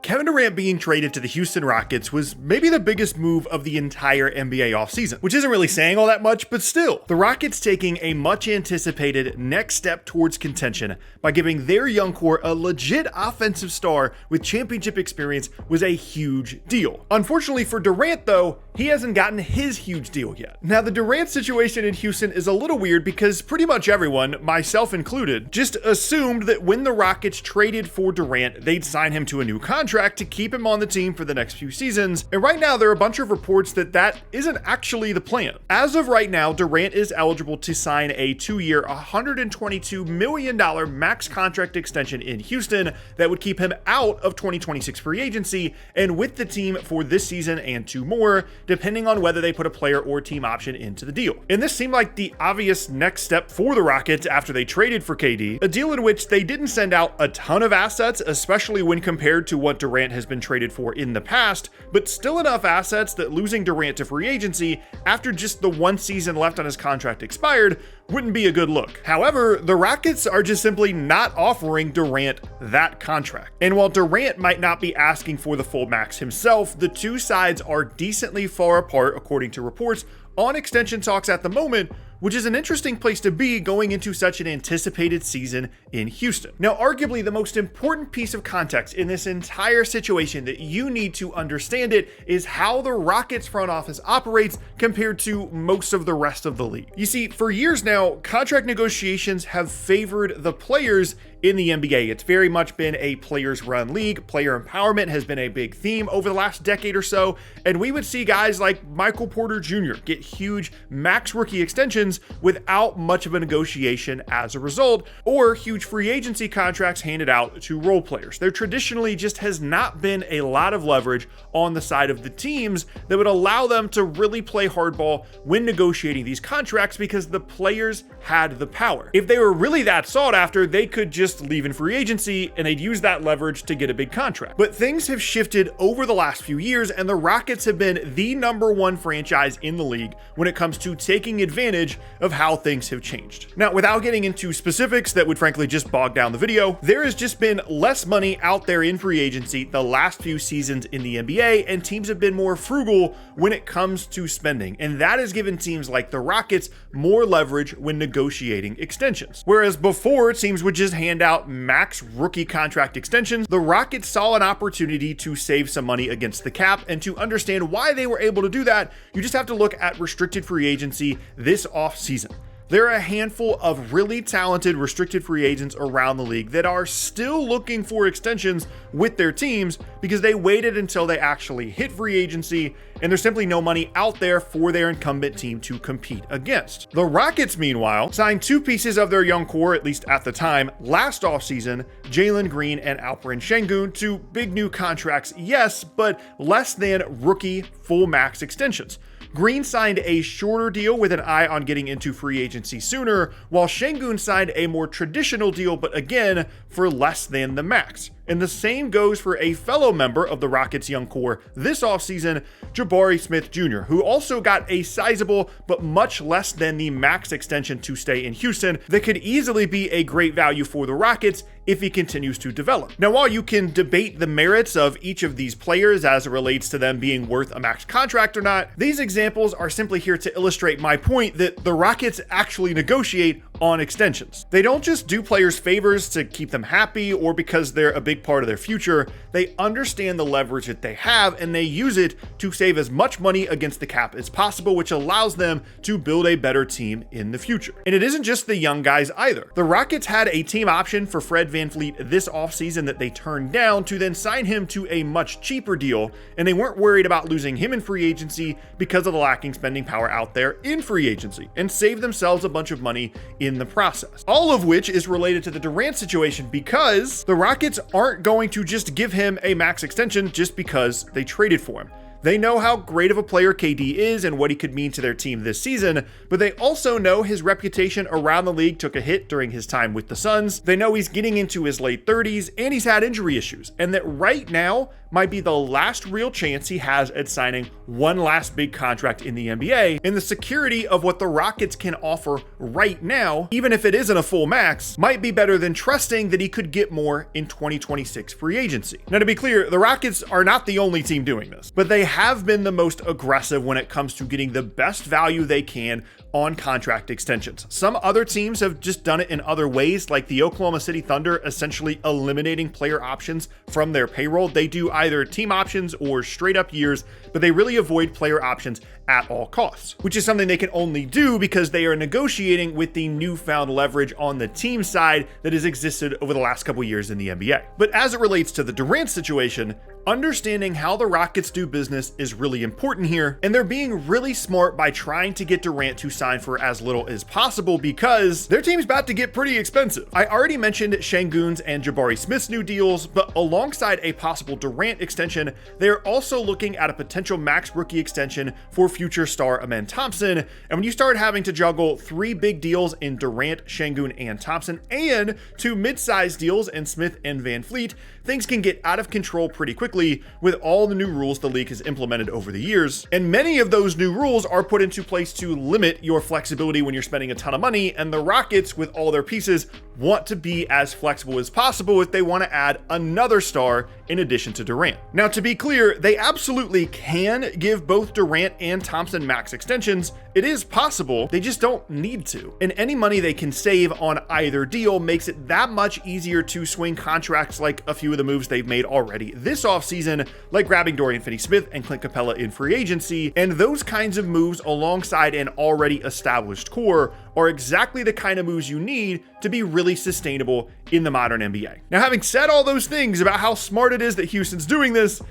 Kevin Durant being traded to the Houston Rockets was maybe the biggest move of the entire NBA offseason, which isn't really saying all that much, but still. The Rockets taking a much anticipated next step towards contention by giving their young core a legit offensive star with championship experience was a huge deal. Unfortunately for Durant though, he hasn't gotten his huge deal yet. Now the Durant situation in Houston is a little weird because pretty much everyone, myself included, just assumed that when the Rockets traded for Durant, they'd sign him to a new contract to keep him on the team for the next few seasons. And right now there are a bunch of reports that that isn't actually the plan. As of right now, Durant is eligible to sign a 2-year, $122 million max contract extension in Houston that would keep him out of 2026 free agency and with the team for this season and 2 more, depending on whether they put a player or team option into the deal. And this seemed like the obvious next step for the Rockets after they traded for KD, a deal in which they didn't send out a ton of assets, especially when compared to what Durant has been traded for in the past, but still enough assets that losing Durant to free agency after just the 1 season left on his contract expired wouldn't be a good look. However, the Rockets are just simply not offering Durant that contract. And while Durant might not be asking for the full max himself, the two sides are decently far apart according to reports on extension talks at the moment, which is an interesting place to be going into such an anticipated season in Houston. Now, arguably the most important piece of context in this entire situation that you need to understand it is how the Rockets front office operates compared to most of the rest of the league. You see, for years now, contract negotiations have favored the players in the NBA. It's very much been a players run league. Player empowerment has been a big theme over the last decade or so, and we would see guys like Michael Porter Jr. get huge max rookie extensions without much of a negotiation as a result, or huge free agency contracts handed out to role players. There traditionally just has not been a lot of leverage on the side of the teams that would allow them to really play hardball when negotiating these contracts because the players had the power. If they were really that sought after, they could just leave in free agency and they'd use that leverage to get a big contract. But things have shifted over the last few years and the Rockets have been the #1 franchise in the league when it comes to taking advantage of how things have changed. Now, without getting into specifics that would frankly just bog down the video, there has just been less money out there in free agency the last few seasons in the NBA, and teams have been more frugal when it comes to spending. And that has given teams like the Rockets more leverage when negotiating extensions. Whereas before, teams would just hand out max rookie contract extensions, the Rockets saw an opportunity to save some money against the cap, and to understand why they were able to do that, you just have to look at restricted free agency this offseason. There are a handful of really talented restricted free agents around the league that are still looking for extensions with their teams because they waited until they actually hit free agency and there's simply no money out there for their incumbent team to compete against. The Rockets, meanwhile, signed 2 pieces of their young core, at least at the time, last offseason, Jalen Green and Alperen Sengun, to big new contracts, yes, but less than rookie full max extensions. Green signed a shorter deal with an eye on getting into free agency sooner, while Sengun signed a more traditional deal, but again, for less than the max. And the same goes for a fellow member of the Rockets' young core this offseason, Jabari Smith Jr., who also got a sizable but much less than the max extension to stay in Houston that could easily be a great value for the Rockets if he continues to develop. Now, while you can debate the merits of each of these players as it relates to them being worth a max contract or not, these examples are simply here to illustrate my point that the Rockets actually negotiate on extensions. They don't just do players favors to keep them happy or because they're a big part of their future. They understand the leverage that they have and they use it to save as much money against the cap as possible, which allows them to build a better team in the future. And it isn't just the young guys either. The Rockets had a team option for Fred VanVleet this offseason that they turned down to then sign him to a much cheaper deal, and they weren't worried about losing him in free agency because of the lacking spending power out there in free agency, and save themselves a bunch of money in the process. All of which is related to the Durant situation because the Rockets aren't going to just give him a max extension just because they traded for him. They know how great of a player KD is and what he could mean to their team this season, but they also know his reputation around the league took a hit during his time with the Suns. They know he's getting into his late 30s and he's had injury issues, and that right now might be the last real chance he has at signing one last big contract in the NBA. And the security of what the Rockets can offer right now, even if it isn't a full max, might be better than trusting that he could get more in 2026 free agency. Now, to be clear, the Rockets are not the only team doing this, but they have been the most aggressive when it comes to getting the best value they can on contract extensions. Some other teams have just done it in other ways, like the Oklahoma City Thunder essentially eliminating player options from their payroll. They do either team options or straight up years, but they really avoid player options at all costs, which is something they can only do because they are negotiating with the newfound leverage on the team side that has existed over the last couple years in the NBA. But as it relates to the Durant situation, understanding how the Rockets do business is really important here, and they're being really smart by trying to get Durant to sign for as little as possible because their team's about to get pretty expensive. I already mentioned Şengün's and Jabari Smith's new deals, but alongside a possible Durant extension, they're also looking at a potential max rookie extension for future star Amen Thompson. And when you start having to juggle 3 big deals in Durant, Şengün, and Thompson, and 2 mid-sized deals in Smith and Van Fleet, things can get out of control pretty quickly with all the new rules the league has implemented over the years. And many of those new rules are put into place to limit your flexibility when you're spending a ton of money, and the Rockets, with all their pieces, want to be as flexible as possible if they want to add another star in addition to Durant. Now, to be clear, they absolutely can give both Durant and Thompson max extensions. It is possible, they just don't need to. And any money they can save on either deal makes it that much easier to swing contracts like a few of the moves they've made already this offseason, like grabbing Dorian Finney-Smith and Clint Capella in free agency. And those kinds of moves alongside an already established core are exactly the kind of moves you need to be really sustainable in the modern NBA. Now, having said all those things about how smart it is that Houston's doing this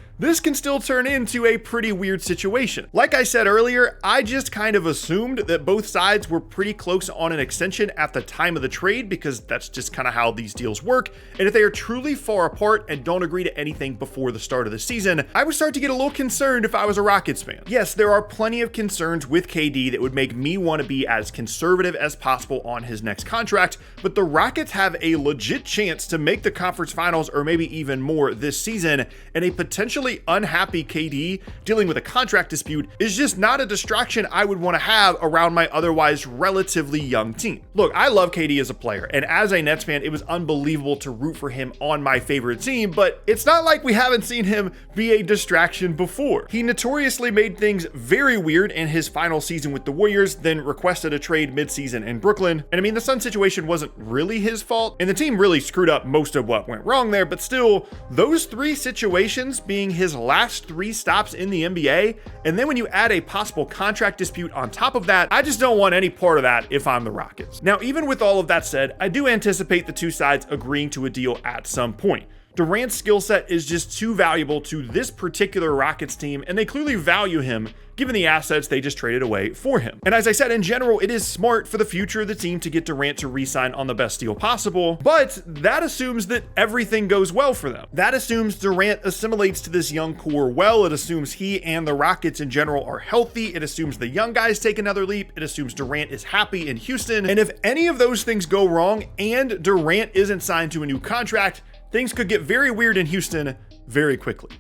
can still turn into a pretty weird situation. Like I said earlier, I just kind of assumed that both sides were pretty close on an extension at the time of the trade because that's just kind of how these deals work. And if they are truly far apart and don't agree to anything before the start of the season, I would start to get a little concerned if I was a Rockets fan. Yes, there are plenty of concerns with KD that would make me want to be as conservative as possible on his next contract, but the Rockets have a legit chance to make the conference finals or maybe even more this season, and a potentially unhappy KD dealing with a contract dispute is just not a distraction I would want to have around my otherwise relatively young team. Look, I love KD as a player, and as a Nets fan, it was unbelievable to root for him on my favorite team, but it's not like we haven't seen him be a distraction before. He notoriously made things very weird in his final season with the Warriors, then requested a trade midseason in Brooklyn. And I mean, the Sun situation wasn't really his fault, and the team really screwed up most of what went wrong there, but still, those 3 situations being his last 3 stops in the NBA, and then when you add a possible contract dispute on top of that, I just don't want any part of that if I'm the Rockets. Now, even with all of that said, I do anticipate the 2 sides agreeing to a deal at some point. Durant's skill set is just too valuable to this particular Rockets team, and they clearly value him given the assets they just traded away for him. And as I said, in general, it is smart for the future of the team to get Durant to re-sign on the best deal possible, but that assumes that everything goes well for them. That assumes Durant assimilates to this young core well. It assumes he and the Rockets in general are healthy. It assumes the young guys take another leap. It assumes Durant is happy in Houston. And if any of those things go wrong and Durant isn't signed to a new contract, things could get very weird in Houston very quickly.